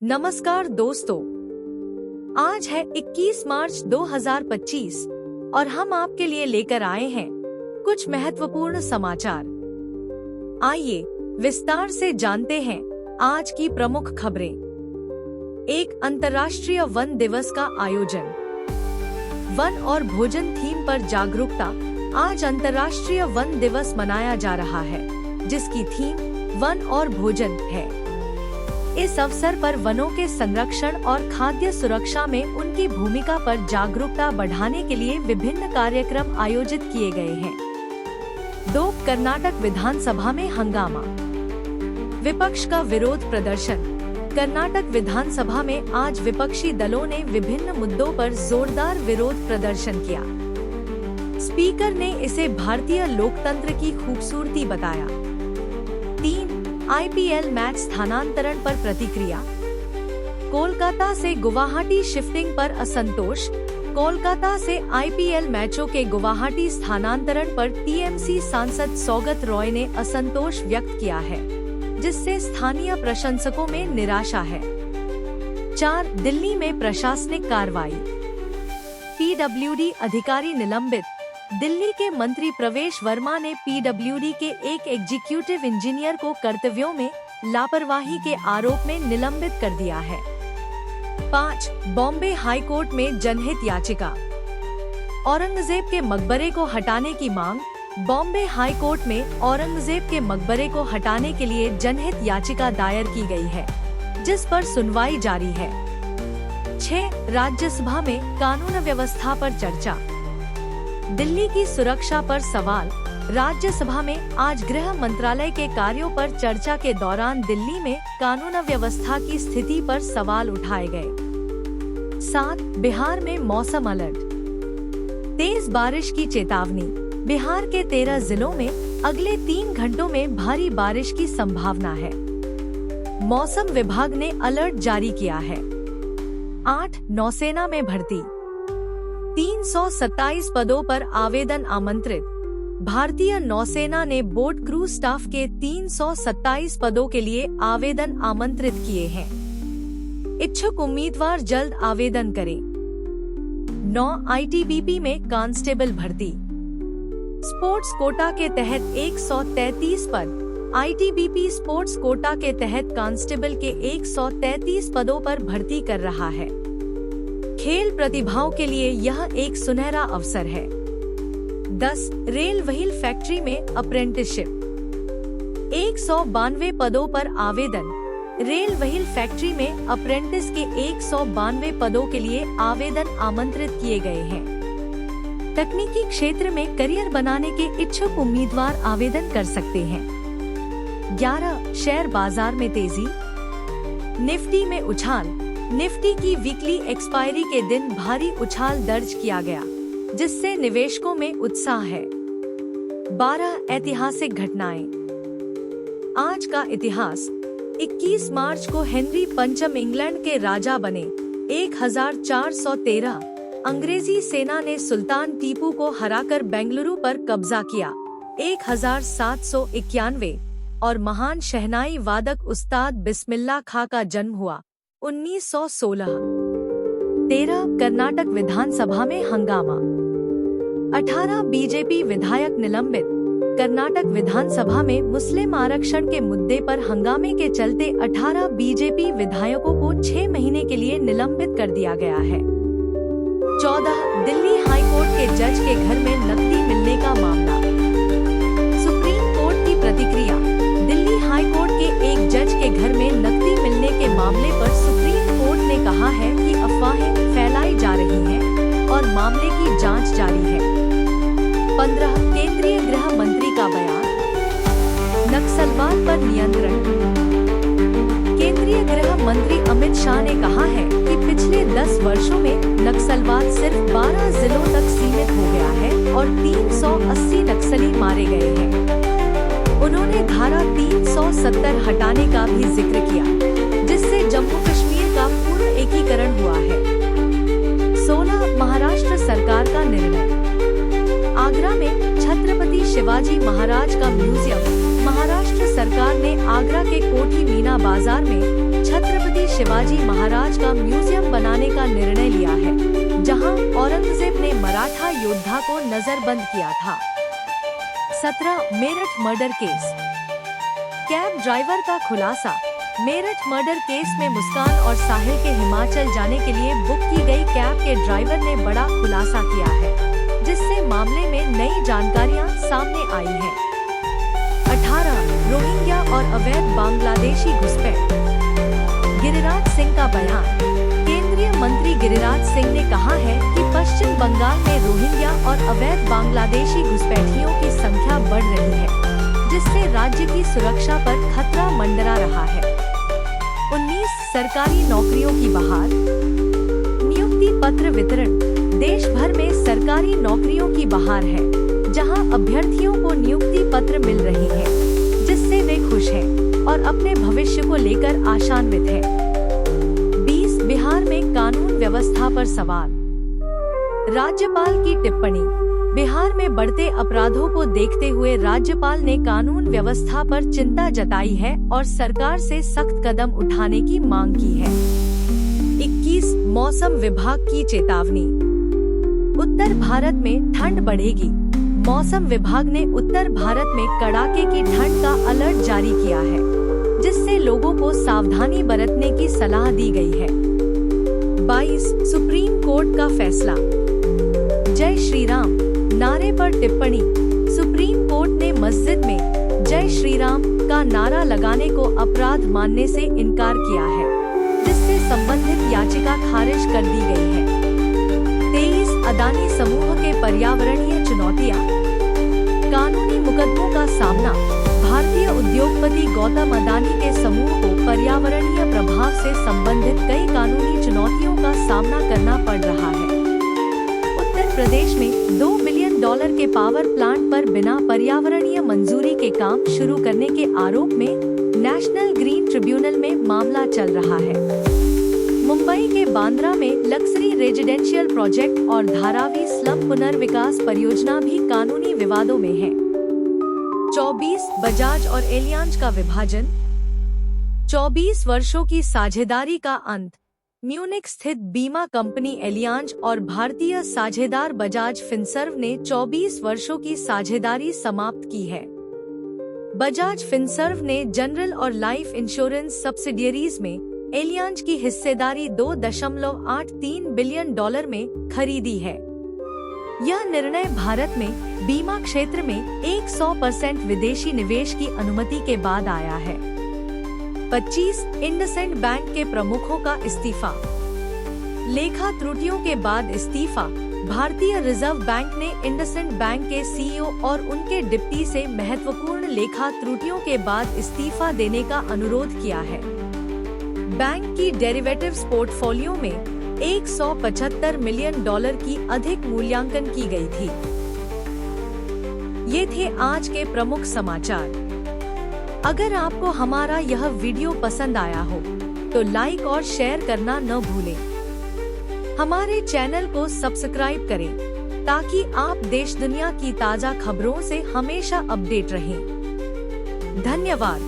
नमस्कार दोस्तों, आज है 21 मार्च 2025 और हम आपके लिए लेकर आए हैं कुछ महत्वपूर्ण समाचार। आइए विस्तार से जानते हैं आज की प्रमुख खबरें। एक अंतर्राष्ट्रीय वन दिवस का आयोजन। वन और भोजन थीम पर जागरूकता। आज अंतर्राष्ट्रीय वन दिवस मनाया जा रहा है, जिसकी थीम वन और भोजन है। इस अवसर पर वनों के संरक्षण और खाद्य सुरक्षा में उनकी भूमिका पर जागरूकता बढ़ाने के लिए विभिन्न कार्यक्रम आयोजित किए गए हैं। 2. कर्नाटक विधानसभा में हंगामा। विपक्ष का विरोध प्रदर्शन। कर्नाटक विधानसभा में आज विपक्षी दलों ने विभिन्न मुद्दों पर जोरदार विरोध प्रदर्शन किया। स्पीकर ने इसे भारतीय लोकतंत्र की खूबसूरती बताया। 3. IPL मैच स्थानांतरण पर प्रतिक्रिया। कोलकाता से गुवाहाटी शिफ्टिंग पर असंतोष। कोलकाता से IPL मैचों के गुवाहाटी स्थानांतरण पर TMC सांसद सौगत रॉय ने असंतोष व्यक्त किया है, जिससे स्थानीय प्रशंसकों में निराशा है। 4. दिल्ली में प्रशासनिक कार्रवाई। PWD अधिकारी निलंबित। दिल्ली के मंत्री प्रवेश वर्मा ने PWD के एक एग्जीक्यूटिव इंजीनियर को कर्तव्यों में लापरवाही के आरोप में निलंबित कर दिया है। 5. बॉम्बे हाई कोर्ट में जनहित याचिका। औरंगजेब के मकबरे को हटाने की मांग। बॉम्बे हाई कोर्ट में औरंगजेब के मकबरे को हटाने के लिए जनहित याचिका दायर की गई है, जिस पर सुनवाई जारी है। 6. राज्यसभा में कानून व्यवस्था पर चर्चा। दिल्ली की सुरक्षा पर सवाल। राज्यसभा में आज गृह मंत्रालय के कार्यों पर चर्चा के दौरान दिल्ली में कानून व्यवस्था की स्थिति पर सवाल उठाए गए। 7. बिहार में मौसम अलर्ट। तेज बारिश की चेतावनी। बिहार के 13 जिलों में अगले 3 घंटों में भारी बारिश की संभावना है। मौसम विभाग ने अलर्ट जारी किया है। 8. नौसेना में भर्ती। 327 पदों पर आवेदन आमंत्रित। भारतीय नौसेना ने बोट क्रू स्टाफ के 327 पदों के लिए आवेदन आमंत्रित किए हैं। इच्छुक उम्मीदवार जल्द आवेदन करें। 9. ITBP में कांस्टेबल भर्ती। स्पोर्ट्स कोटा के तहत 133 पद। ITBP स्पोर्ट्स कोटा के तहत कांस्टेबल के 133 पदों पर भर्ती कर रहा है। खेल प्रतिभाओं के लिए यह एक सुनहरा अवसर है। 10. रेल व्हील फैक्ट्री में अप्रेंटिसशिप। 192 पदों पर आवेदन। रेल व्हील फैक्ट्री में अप्रेंटिस के 192 पदों के लिए आवेदन आमंत्रित किए गए हैं। तकनीकी क्षेत्र में करियर बनाने के इच्छुक उम्मीदवार आवेदन कर सकते हैं। 11. शेयर बाजार में तेजी। निफ्टी में उछाल। निफ्टी की वीकली एक्सपायरी के दिन भारी उछाल दर्ज किया गया, जिससे निवेशकों में उत्साह है। 12. ऐतिहासिक घटनाएं। आज का इतिहास। 21 मार्च को हेनरी पंचम इंग्लैंड के राजा बने। 1413 अंग्रेजी सेना ने सुल्तान टीपू को हराकर बेंगलुरु पर कब्जा किया। 1791 और महान शहनाई वादक उस्ताद बिस्मिल्लाह खां का जन्म हुआ। 1916। 13. कर्नाटक विधानसभा में हंगामा। 18 बीजेपी विधायक निलंबित। कर्नाटक विधानसभा में मुस्लिम आरक्षण के मुद्दे पर हंगामे के चलते 18 बीजेपी विधायकों को 6 महीने के लिए निलंबित कर दिया गया है। 14. दिल्ली हाई कोर्ट के जज के घर में नकदी मिलने का मामला। सुप्रीम कोर्ट की प्रतिक्रिया। दिल्ली हाई कोर्ट के एक जज के घर में नकदी मिलने के मामले पर सुप्रीम कोर्ट ने कहा है कि अफवाहें फैलाई जा रही हैं और मामले की जांच जारी है। 15. केंद्रीय गृह मंत्री का बयान। नक्सलवाद पर नियंत्रण। केंद्रीय गृह मंत्री अमित शाह ने कहा है कि पिछले 10 वर्षों में नक्सलवाद सिर्फ 12 जिलों तक सीमित हो गया है और 380 नक्सली मारे गए हैं। उन्होंने धारा 370 हटाने का भी जिक्र किया, जिससे जम्मू कश्मीर का पूर्ण एकीकरण हुआ है। 16. महाराष्ट्र सरकार का निर्णय। आगरा में छत्रपति शिवाजी महाराज का म्यूजियम। महाराष्ट्र सरकार ने आगरा के कोठी मीना बाजार में छत्रपति शिवाजी महाराज का म्यूजियम बनाने का निर्णय लिया है, जहां औरंगजेब ने मराठा योद्धा को नजरबंद किया था। 17 Meerut murder case. Cab driver का खुलासा। मेरठ मर्डर केस में मुस्कान और साहिल के हिमाचल जाने के लिए बुक की गई कैब के ड्राइवर ने बड़ा खुलासा किया है, जिससे मामले में नई जानकारियां सामने आई हैं। 18 रोहिंग्या और अवैध बांग्लादेशी घुसपैठ। गिरिराज सिंह का बयान। केंद्रीय मंत्री गिरिराज सिंह ने कहा है कि पश्चिम बंगाल में रोहिंग्या और अवैध बांग्लादेशी घुसपैठियों की संख्या बढ़ रही है, जिससे राज्य की सुरक्षा पर खतरा मंडरा रहा है। 19 सरकारी नौकरियों की बहार। नियुक्ति पत्र वितरण। देश भर में सरकारी नौकरियों की बहार है, जहां अभ्यर्थियों को नियुक्ति पत्र मिल रही है, जिससे वे खुश हैं और अपने भविष्य को लेकर आशान्वित हैं। 20 बिहार में कानून व्यवस्था पर सवाल। राज्यपाल की टिप्पणी। बिहार में बढ़ते अपराधों को देखते हुए राज्यपाल ने कानून व्यवस्था पर चिंता जताई है और सरकार से सख्त कदम उठाने की मांग की है। 21 मौसम विभाग की चेतावनी। उत्तर भारत में ठंड बढ़ेगी। मौसम विभाग ने उत्तर भारत में कड़ाके की ठंड का अलर्ट जारी किया है, जिससे लोगों को सावधानी बरतने की सलाह दी गई है। 22 सुप्रीम कोर्ट का फैसला। जय श्री राम नारे पर टिप्पणी। सुप्रीम कोर्ट ने मस्जिद में जय श्री राम का नारा लगाने को अपराध मानने से इनकार किया है, जिससे संबंधित याचिका खारिज कर दी गई है। 23 अदानी समूह के पर्यावरणीय चुनौतियां। कानूनी मुकदमों का सामना। भारतीय उद्योगपति गौतम अदानी के समूह को पर्यावरणीय प्रभाव से संबंधित कई कानूनी चुनौतियों का सामना करना पड़ रहा है। उत्तर प्रदेश में $2 बिलियन के पावर प्लांट पर बिना पर्यावरणीय मंजूरी के काम शुरू करने के आरोप में नेशनल ग्रीन ट्रिब्यूनल में मामला चल रहा है। मुंबई के बांद्रा में लक्जरी रेजिडेंशियल प्रोजेक्ट और धारावी स्लम पुनर्विकास परियोजना भी कानूनी विवादों में है। 24 बजाज और एलियांज का विभाजन। 24 वर्षों की साझेदारी का अंत। म्यूनिख स्थित बीमा कंपनी एलियांज और भारतीय साझेदार बजाज फिनसर्व ने 24 वर्षों की साझेदारी समाप्त की है। बजाज फिनसर्व ने जनरल और लाइफ इंश्योरेंस सब्सिडियरीज में एलियांज की हिस्सेदारी $2.83 बिलियन में खरीदी है। यह निर्णय भारत में बीमा क्षेत्र में 100% विदेशी निवेश की अनुमति के बाद आया है। 25 इंडसइंड बैंक के प्रमुखों का इस्तीफा। लेखा त्रुटियों के बाद इस्तीफा। भारतीय रिजर्व बैंक ने इंडसइंड बैंक के सीईओ और उनके डिप्टी से महत्वपूर्ण लेखा त्रुटियों के बाद इस्तीफा देने का अनुरोध किया है। बैंक की डेरिवेटिव्स पोर्टफोलियो में $175 मिलियन की अधिक मूल्यांकन की गई थी। ये थे आज के प्रमुख समाचार। अगर आपको हमारा यह वीडियो पसंद आया हो तो लाइक और शेयर करना न भूलें। हमारे चैनल को सब्सक्राइब करें ताकि आप देश दुनिया की ताज़ा खबरों से हमेशा अपडेट रहें। धन्यवाद।